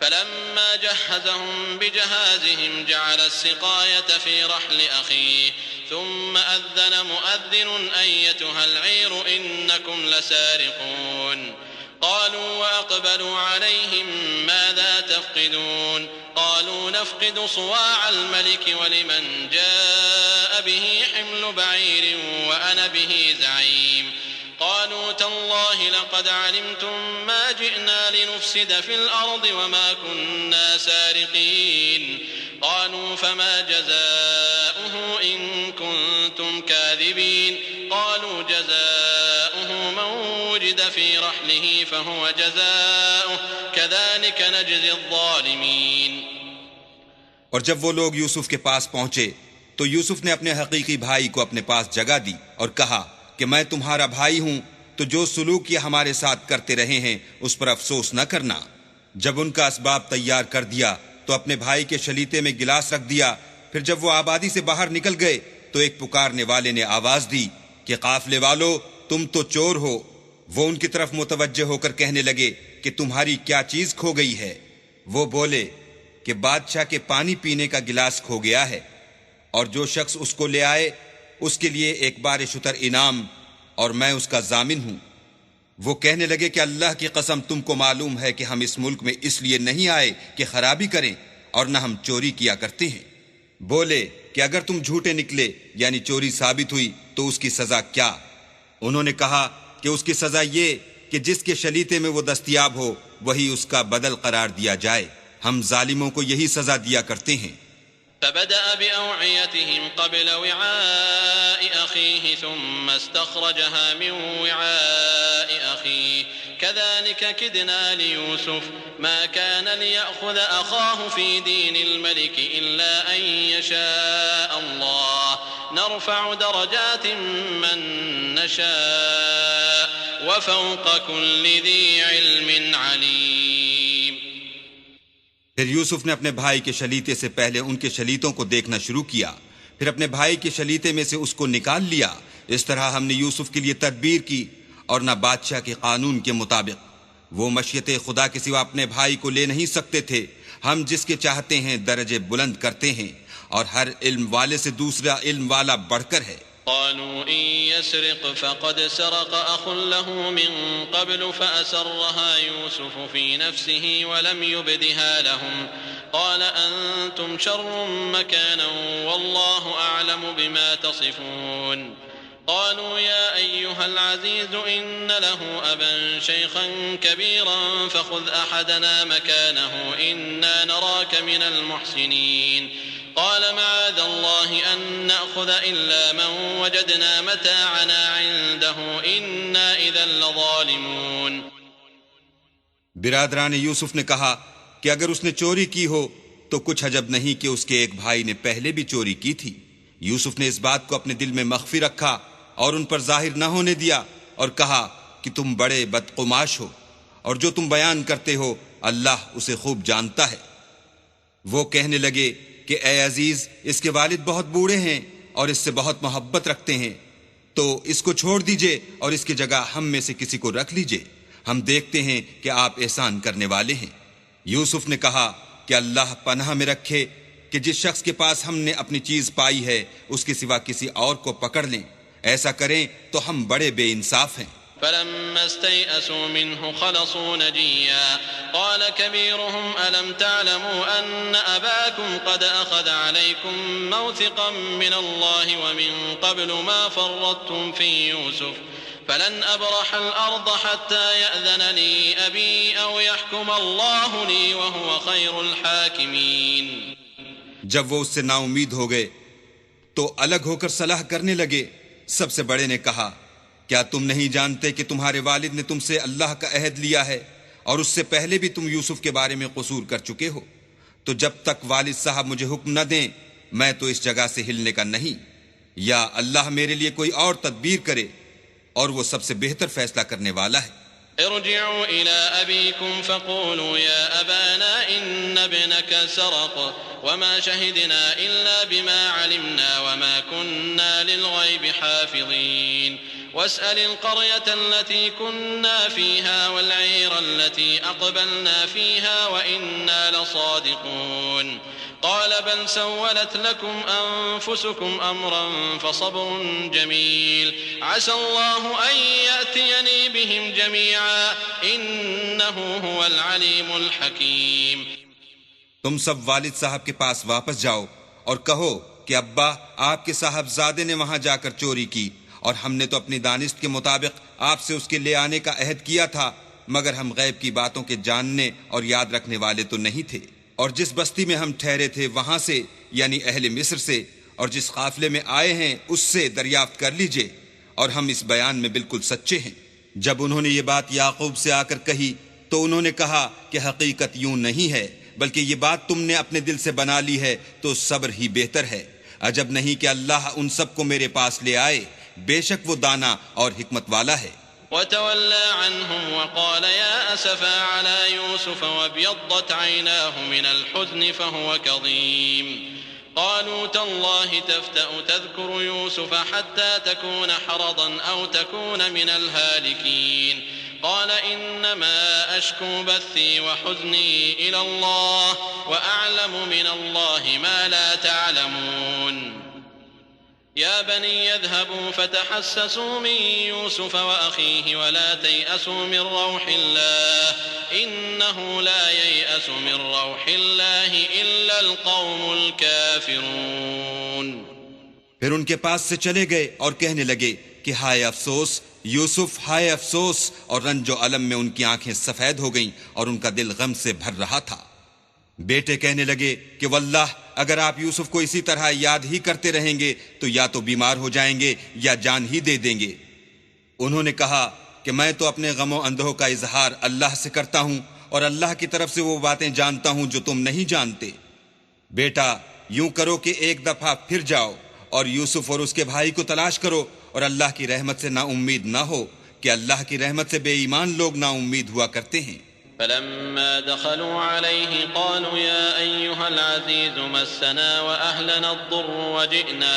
فلما جهزهم بجهازهم جعل السقاية في رحل أخيه ثم أذن مؤذن أيتها العير إنكم لسارقون قالوا وأقبلوا عليهم ماذا تفقدون قالوا نفقد صواع الملك ولمن جاء به حمل بعير وأنا به زعيم قالوا تالله لقد علمتم ما جئنا لنفسد في الأرض وما كنا سارقين قالوا فما جزاؤه إن كنتم كاذبين قالوا جزاؤه من وجد في رحله فهو جزاؤه كذلك نجزي الظالمين۔ اور جب وہ لوگ یوسف کے پاس پہنچے تو یوسف نے اپنے حقیقی بھائی کو اپنے پاس جگہ دی اور کہا کہ میں تمہارا بھائی ہوں، تو جو سلوک یہ ہمارے ساتھ کرتے رہے ہیں اس پر افسوس نہ کرنا۔ جب ان کا اسباب تیار کر دیا تو اپنے بھائی کے شلیتے میں گلاس رکھ دیا، پھر جب وہ آبادی سے باہر نکل گئے تو ایک پکارنے والے نے آواز دی کہ قافلے والو تم تو چور ہو۔ وہ ان کی طرف متوجہ ہو کر کہنے لگے کہ تمہاری کیا چیز کھو گئی ہے؟ وہ بولے کہ بادشاہ کے پانی پینے کا گلاس کھو گیا ہے، اور جو شخص اس کو لے آئے اس کے لیے ایک بار شتر انعام، اور میں اس کا ضامن ہوں۔ وہ کہنے لگے کہ اللہ کی قسم تم کو معلوم ہے کہ ہم اس ملک میں اس لیے نہیں آئے کہ خرابی کریں، اور نہ ہم چوری کیا کرتے ہیں۔ بولے کہ اگر تم جھوٹے نکلے یعنی چوری ثابت ہوئی تو اس کی سزا کیا؟ انہوں نے کہا کہ اس کی سزا یہ کہ جس کے شلیتے میں وہ دستیاب ہو وہی اس کا بدل قرار دیا جائے، ہم ظالموں کو یہی سزا دیا کرتے ہیں۔ فبدأ بأوعيتهم قبل وعاء أخيه ثم استخرجها من وعاء أخيه كذلك كدنا ليوسف ما كان ليأخذ أخاه في دين الملك إلا أن يشاء الله نرفع درجات من نشاء وفوق كل ذي علم عليم۔ پھر یوسف نے اپنے بھائی کے شلیتے سے پہلے ان کے شلیتوں کو دیکھنا شروع کیا، پھر اپنے بھائی کے شلیتے میں سے اس کو نکال لیا۔ اس طرح ہم نے یوسف کے لیے تدبیر کی، اور نہ بادشاہ کے قانون کے مطابق۔ وہ مشیت خدا کے سوا اپنے بھائی کو لے نہیں سکتے تھے۔ ہم جس کے چاہتے ہیں درجے بلند کرتے ہیں، اور ہر علم والے سے دوسرا علم والا بڑھ کر ہے۔ قالوا إن يسرق فقد سرق أخ له من قبل فأسرها يوسف في نفسه ولم يبدها لهم قال أنتم شر مكانا والله أعلم بما تصفون قالوا يا أيها أيها العزيز إن له أبا شيخا كبيرا فخذ أحدنا مكانه إنا نراك من المحسنين قال معاذ الله أن نأخذ إلا من وجدنا متاعنا عنده إنا إذا لظالمون. برادران یوسف نے کہا کہ اگر اس نے چوری کی ہو تو کچھ عجب نہیں کہ اس کے ایک بھائی نے پہلے بھی چوری کی تھی. یوسف نے اس بات کو اپنے دل میں مخفی رکھا اور ان پر ظاہر نہ ہونے دیا اور کہا کہ تم بڑے بدقماش ہو اور جو تم بیان کرتے ہو اللہ اسے خوب جانتا ہے. وہ کہنے لگے کہ اے عزیز اس کے والد بہت بوڑھے ہیں اور اس سے بہت محبت رکھتے ہیں، تو اس کو چھوڑ دیجئے اور اس کی جگہ ہم میں سے کسی کو رکھ لیجئے، ہم دیکھتے ہیں کہ آپ احسان کرنے والے ہیں. یوسف نے کہا کہ اللہ پناہ میں رکھے کہ جس شخص کے پاس ہم نے اپنی چیز پائی ہے اس کے سوا کسی اور کو پکڑ لیں، ایسا کریں تو ہم بڑے بے انصاف ہیں. فلما استيئسوا منه خلصوا نجيا قال كبيرهم ألم تعلموا أن أباكم قد أخذ عليكم موثقا من الله ومن قبل ما فرطتم في يوسف فلن أبرح الأرض حتى يأذن لي أبي أو يحكم الله لي وهو خير الحاكمين. جب وہ اس سے نا امید ہو گئے تو الگ ہو کر صلاح کرنے لگے. سب سے بڑے نے کہا کیا تم نہیں جانتے کہ تمہارے والد نے تم سے اللہ کا عہد لیا ہے اور اس سے پہلے بھی تم یوسف کے بارے میں قصور کر چکے ہو؟ تو جب تک والد صاحب مجھے حکم نہ دیں میں تو اس جگہ سے ہلنے کا نہیں، یا اللہ میرے لیے کوئی اور تدبیر کرے اور وہ سب سے بہتر فیصلہ کرنے والا ہے. ارجعوا إلى أبيكم فقولوا يا أبانا إن ابنك سرق وما شهدنا إلا بما علمنا وما كنا للغيب حافظين واسأل القرية التي كنا فيها والعير التي أقبلنا فيها وإنا لصادقون. قال بل سولت لكم أنفسكم أمرا فصبر جميل عسى الله أن يأتيني بهم جميعا إنه هو العليم الحكيم. تم سب والد صاحب کے پاس واپس جاؤ اور کہو کہ ابا آپ کے صاحبزادے نے وہاں جا کر چوری کی اور ہم نے تو اپنی دانست کے مطابق آپ سے اس کے لے آنے کا عہد کیا تھا، مگر ہم غیب کی باتوں کے جاننے اور یاد رکھنے والے تو نہیں تھے. اور جس بستی میں ہم ٹھہرے تھے وہاں سے یعنی اہل مصر سے اور جس قافلے میں آئے ہیں اس سے دریافت کر لیجئے، اور ہم اس بیان میں بالکل سچے ہیں. جب انہوں نے یہ بات یعقوب سے آ کر کہی تو انہوں نے کہا کہ حقیقت یوں نہیں ہے بلکہ یہ بات تم نے اپنے دل سے بنا لی ہے تو صبر ہی بہتر ہے. عجب نہیں کہ اللہ ان سب کو میرے پاس لے آئے، بے شک وہ دانا اور حکمت والا ہے. وتولى عنهم وقال يا أسفا على يوسف وابيضت عيناه من الحزن فهو كظيم. قالوا تالله تفتأ تذكر يوسف حتى تكون حرضا أو تكون من الهالكين. قال إنما أشكو بثي وحزني إلى الله وأعلم من الله ما لا تعلمون. يا بني يذهبوا فتحسسوا من يوسف وأخيه ولا تيأسوا من روح الله إنه لا ييأس من روح الله إلا القوم الكافرون. پھر ان کے پاس سے چلے گئے اور کہنے لگے کہ ہائے افسوس یوسف، ہائے افسوس، اور رنج و الم میں ان کی آنکھیں سفید ہو گئیں اور ان کا دل غم سے بھر رہا تھا. بیٹے کہنے لگے کہ واللہ اگر آپ یوسف کو اسی طرح یاد ہی کرتے رہیں گے تو یا تو بیمار ہو جائیں گے یا جان ہی دے دیں گے. انہوں نے کہا کہ میں تو اپنے غم و اندوہ کا اظہار اللہ سے کرتا ہوں اور اللہ کی طرف سے وہ باتیں جانتا ہوں جو تم نہیں جانتے. بیٹا یوں کرو کہ ایک دفعہ پھر جاؤ اور یوسف اور اس کے بھائی کو تلاش کرو اور اللہ کی رحمت سے نا امید نہ ہو کہ اللہ کی رحمت سے بے ایمان لوگ نا امید ہوا کرتے ہیں. فلما دخلوا عليه قالوا يا أيها العزيز مسنا وأهلنا الضر وجئنا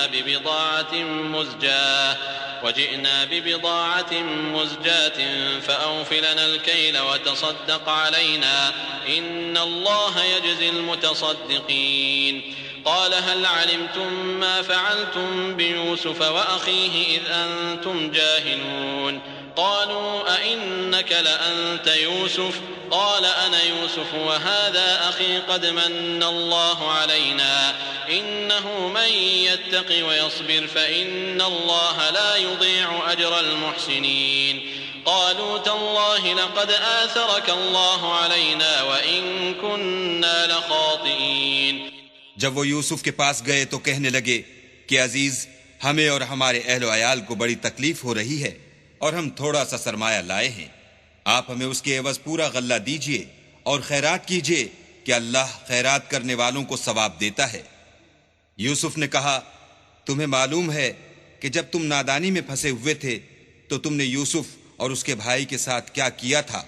ببضاعة مزجاة فأوف لنا الكيل وتصدق علينا إن الله يجزي المتصدقين. قال هل علمتم ما فعلتم بيوسف وأخيه إذ أنتم جاهلون. قالوا أئنك لأنت يوسف قال أنا يوسف وهذا أخي قد من الله علينا إنه من يتق ويصبر فإن الله لا يضيع أجر المحسنين قالوا تالله لقد آثرك الله علينا وإن كنا لخاطئين. جب وہ یوسف کے پاس گئے تو کہنے لگے کہ عزیز، ہمیں اور ہمارے اہل و عیال کو بڑی تکلیف ہو رہی ہے اور ہم تھوڑا سا سرمایہ لائے ہیں. آپ ہمیں اس کے عوض پورا غلہ دیجئے اور خیرات کیجئے کہ اللہ خیرات کرنے والوں کو ثواب دیتا ہے. یوسف نے کہا، تمہیں معلوم ہے کہ جب تم نادانی میں پھنسے ہوئے تھے تو تم نے یوسف اور اس کے بھائی کے ساتھ کیا کیا تھا؟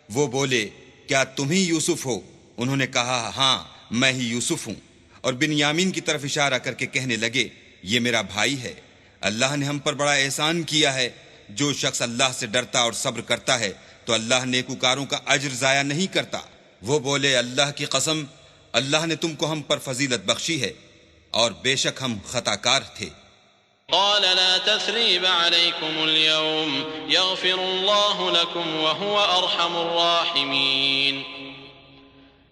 وہ بولے، کیا تم ہی یوسف ہو؟ انہوں نے کہا، ہاں میں ہی یوسف ہوں. اور بنیامین کی طرف اشارہ کر کے کہنے لگے، یہ میرا بھائی ہے. اللہ نے ہم پر بڑا احسان کیا ہے. جو شخص اللہ سے ڈرتا اور صبر کرتا ہے تو اللہ نیکوکاروں کا اجر ضائع نہیں کرتا. وہ بولے، اللہ کی قسم، اللہ نے تم کو ہم پر فضیلت بخشی ہے اور بے شک ہم خطا کار تھے. قال لا تثريب عليكم اليوم يغفر الله لكم وهو أرحم الراحمين.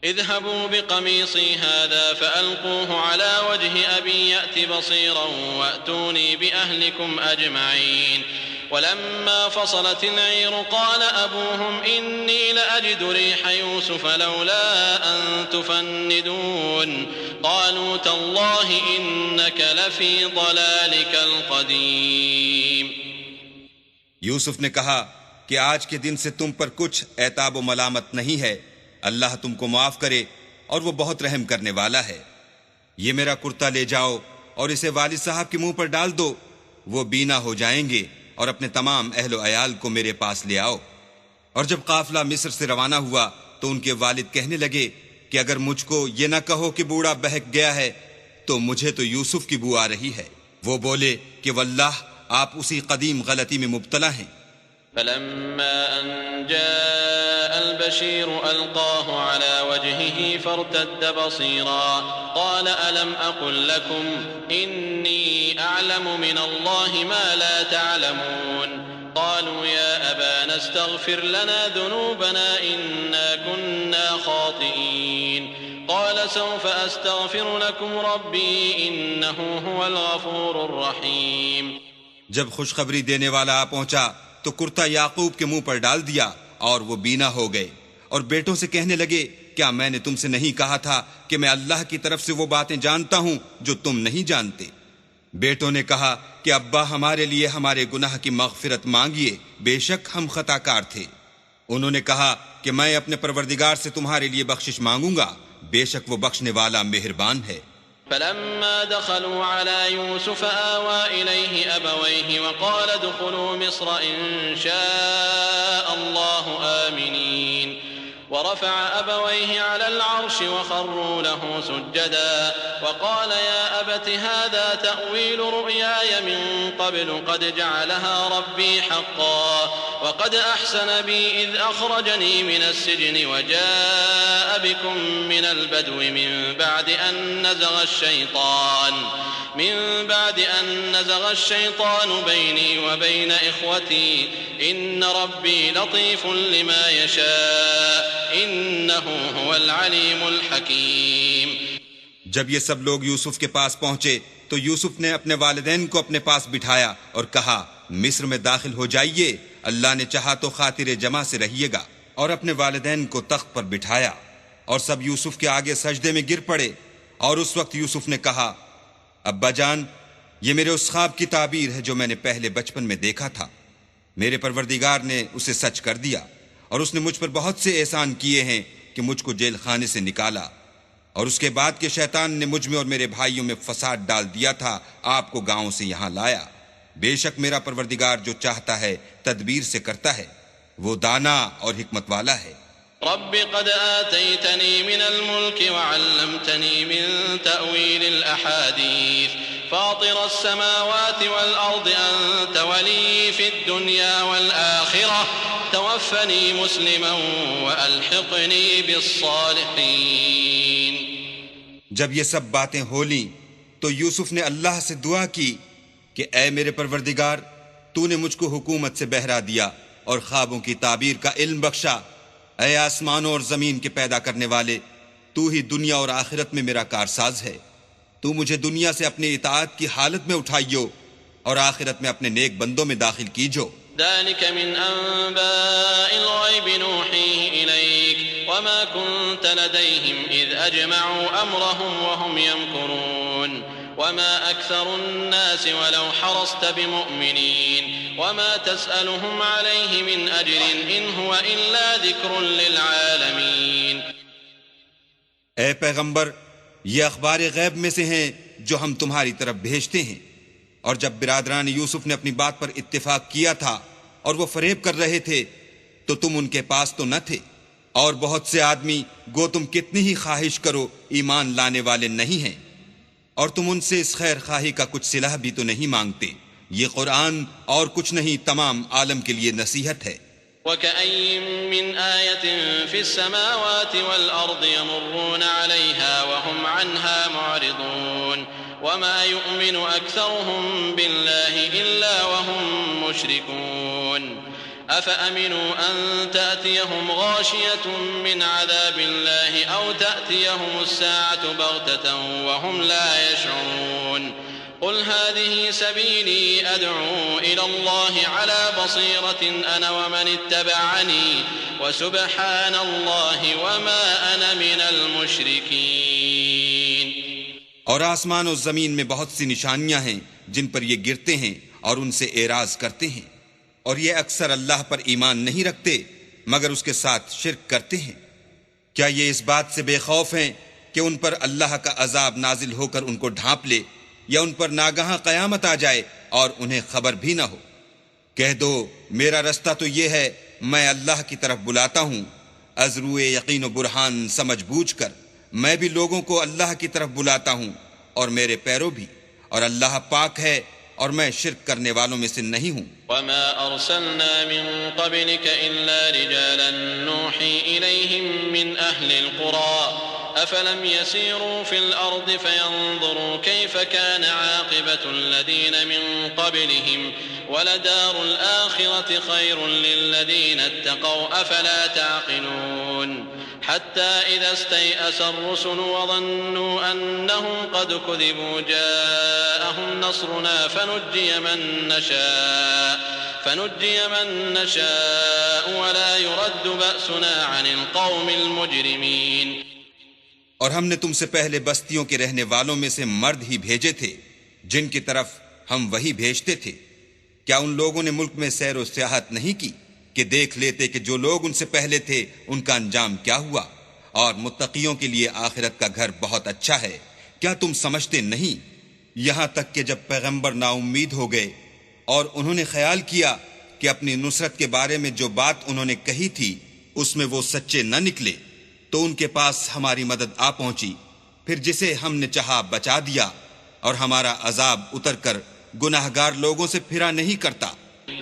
اذهبوا بقميصي هذا فألقوه على وجه أبي يأت بصيرا وأتوني بأهلكم أجمعين. ولما فصلت العير قال أبوهم إني لأجد ريح يوسف لولا أن تفندون قالوا تالله إنك لفي ضلالك القديم. یوسف نے کہا کہ آج کے دن سے تم پر کچھ عتاب و ملامت نہیں ہے، اللہ تم کو معاف کرے اور وہ بہت رحم کرنے والا ہے. یہ میرا کرتا لے جاؤ اور اسے والد صاحب کے منہ پر ڈال دو، وہ بینا ہو جائیں گے، اور اپنے تمام اہل و عیال کو میرے پاس لے آؤ. اور جب قافلہ مصر سے روانہ ہوا تو ان کے والد کہنے لگے کہ اگر مجھ کو یہ نہ کہو کہ بوڑھا بہک گیا ہے تو مجھے تو یوسف کی بو آ رہی ہے. وہ بولے کہ واللہ آپ اسی قدیم غلطی میں مبتلا ہیں. فلما أن جاء البشير ألقاه على وجهه فارتد بصيرا قال ألم أقل لكم إني أعلم من الله ما لا تعلمون قالوا يا أبانا استغفر لنا ذنوبنا إنا كنا خاطئين قال سوف أستغفر لكم ربي إنه هو الغفور الرحيم. جب خوشخبری دینے والا آ پہنچا تو کرتا یعقوب کے منہ پر ڈال دیا اور وہ بینا ہو گئے، اور بیٹوں سے کہنے لگے، کیا میں نے تم سے نہیں کہا تھا کہ میں اللہ کی طرف سے وہ باتیں جانتا ہوں جو تم نہیں جانتے؟ بیٹوں نے کہا کہ ابا ہمارے لیے ہمارے گناہ کی مغفرت مانگیے، بے شک ہم خطا کار تھے. انہوں نے کہا کہ میں اپنے پروردگار سے تمہارے لیے بخشش مانگوں گا، بے شک وہ بخشنے والا مہربان ہے. فلما دخلوا على يوسف آوى إليه أبويه وقال ادخلوا مصر إن شاء الله آمنين ورفع أبويه على العرش وخروا له سجدا وقال يا أبت هذا تأويل رؤياي من قبل قد جعلها ربي حقا وقد أحسن بي إذ أخرجني من السجن وجاء بكم من البدو من بعد أن نزغ الشيطان بيني وبين إخوتي إن ربي لطيف لما يشاء إنه هو العليم الحكيم. جب یہ سب لوگ یوسف کے پاس پہنچے تو یوسف نے اپنے والدین کو اپنے پاس بٹھایا اور کہا، مصر میں داخل ہو جائیے، اللہ نے چاہا تو خاطر جمع سے رہیے گا. اور اپنے والدین کو تخت پر بٹھایا اور سب یوسف کے آگے سجدے میں گر پڑے. اور اس وقت یوسف نے کہا، ابا جان، یہ میرے اس خواب کی تعبیر ہے جو میں نے پہلے بچپن میں دیکھا تھا. میرے پروردگار نے اسے سچ کر دیا اور اس نے مجھ پر بہت سے احسان کیے ہیں کہ مجھ کو جیل خانے سے نکالا، اور اس کے بعد کہ شیطان نے مجھ میں اور میرے بھائیوں میں فساد ڈال دیا تھا آپ کو گاؤں سے یہاں لایا. بے شک میرا پروردگار جو چاہتا ہے تدبیر سے کرتا ہے، وہ دانا اور حکمت والا ہے. رب قد آتيتني من الملك وعلمتني من تأويل الأحاديث فاطر السماوات والأرض أنت ولي في الدنيا والآخرة توفني مسلما وألحقني بالصالحين. جب یہ سب باتیں ہو لیں تو یوسف نے اللہ سے دعا کی کہ اے میرے پروردگار، تو نے مجھ کو حکومت سے بہرا دیا اور خوابوں کی تعبیر کا علم بخشا. اے آسمانوں اور زمین کے پیدا کرنے والے، تو ہی دنیا اور آخرت میں میرا کارساز ہے. تو مجھے دنیا سے اپنی اطاعت کی حالت میں اٹھائیو اور آخرت میں اپنے نیک بندوں میں داخل کیجو۔ ذلك من أنباء الغيب نوحيه إليك وما كنت لديهم إذ أجمعوا أمرهم وهم يمكرون وما أكثر الناس ولو حرصت بمؤمنين وما تسألهم عليه من أجر إن هو إلا ذكر للعالمين۔ اے پیغمبر، یہ اخبار غیب میں سے ہیں جو ہم تمہاری طرف بھیجتے ہیں، اور جب برادران یوسف نے اپنی بات پر اتفاق کیا تھا اور وہ فریب کر رہے تھے تو تم ان کے پاس تو نہ تھے، اور بہت سے آدمی گو تم کتنی ہی خواہش کرو ایمان لانے والے نہیں ہیں، اور تم ان سے اس خیر خواہی کا کچھ صلہ بھی تو نہیں مانگتے۔ یہ قرآن اور کچھ نہیں تمام عالم کے لیے نصیحت ہے۔ وَكَأَيٍّ مِّنْ آيَةٍ فِي السَّمَاوَاتِ وَالْأَرْضِ يَمُرُّونَ عَلَيْهَا وَهُمْ عَنْهَا مُعْرِضُونَ وَمَا يُؤْمِنُ أَكْثَرُهُم بِاللَّهِ إِلَّا وَهُم مُّشْرِكُونَ أَفَأَمِنُوا أَن تَأْتِيَهُمْ غَاشِيَةٌ مِّنْ عَذَابِ اللَّهِ أَوْ تَأْتِيَهُمُ السَّاعَةُ بَغْتَةً وَهُمْ لَا يَشْعُرُونَ قل هذه سبيلي أدعو إلى الله على بصيرة أنا ومن اتبعني وسبحان الله وما أنا من المشركين۔ اور آسمان و زمین میں بہت سی نشانیاں ہیں جن پر یہ گرتے ہیں اور ان سے اعراض کرتے ہیں، اور یہ اکثر اللہ پر ایمان نہیں رکھتے مگر اس کے ساتھ شرک کرتے ہیں۔ کیا یہ اس بات سے بے خوف ہیں کہ ان پر اللہ کا عذاب نازل ہو کر ان کو ڈھانپ لے، یا ان پر ناگہاں قیامت آ جائے اور انہیں خبر بھی نہ ہو؟ کہہ دو میرا رستہ تو یہ ہے، میں اللہ کی طرف بلاتا ہوں از روئے یقین و برہان سمجھ بوجھ کر، میں بھی لوگوں کو اللہ کی طرف بلاتا ہوں اور میرے پیرو بھی، اور اللہ پاک ہے اور میں شرک کرنے والوں میں سے نہیں ہوں۔ وما أرسلنا من قبلك إلا رجالا نوحي إليهم من أهل القرى أفلم يسيروا في الأرض فينظروا كيف كان عاقبة الذين من قبلهم ولدار الآخرة خير للذين اتقوا أفلا تعقلون حتى إذا استيأس الرسل وظنوا أنهم قد كذبوا جاءهم نصرنا فنجي من نشاء ولا يرد بأسنا عن القوم المجرمين۔ اور ہم نے تم سے پہلے بستیوں کے رہنے والوں میں سے مرد ہی بھیجے تھے جن کی طرف ہم وہی بھیجتے تھے۔ کیا ان لوگوں نے ملک میں سیر و سیاحت نہیں کی کہ دیکھ لیتے کہ جو لوگ ان سے پہلے تھے ان کا انجام کیا ہوا، اور متقیوں کے لیے آخرت کا گھر بہت اچھا ہے۔ کیا تم سمجھتے نہیں؟ یہاں تک کہ جب پیغمبر نا امید ہو گئے اور انہوں نے خیال کیا کہ اپنی نصرت کے بارے میں جو بات انہوں نے کہی تھی اس میں وہ سچے نہ نکلے، تو ان کے پاس ہماری مدد آ پہنچی، پھر جسے ہم نے چاہا بچا دیا، اور ہمارا عذاب اتر کر گناہگار لوگوں سے پھرا نہیں کرتا۔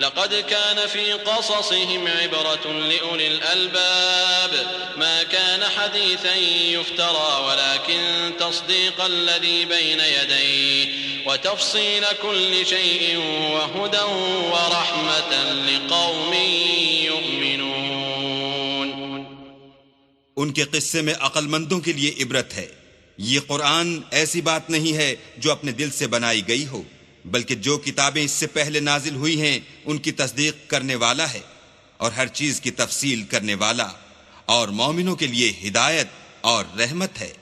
لقد كان في قصصهم عبرة لأولي الألباب ما كان حديثا يفترى ولكن تصديق الذي بين يديه وتفصيل كل شيء وهدى ورحمة لقوم يؤمنون۔ ان کے قصے میں عقل مندوں کے لیے عبرت ہے۔ یہ قرآن ایسی بات نہیں ہے جو اپنے دل سے بنائی گئی ہو، بلکہ جو کتابیں اس سے پہلے نازل ہوئی ہیں ان کی تصدیق کرنے والا ہے، اور ہر چیز کی تفصیل کرنے والا، اور مومنوں کے لیے ہدایت اور رحمت ہے۔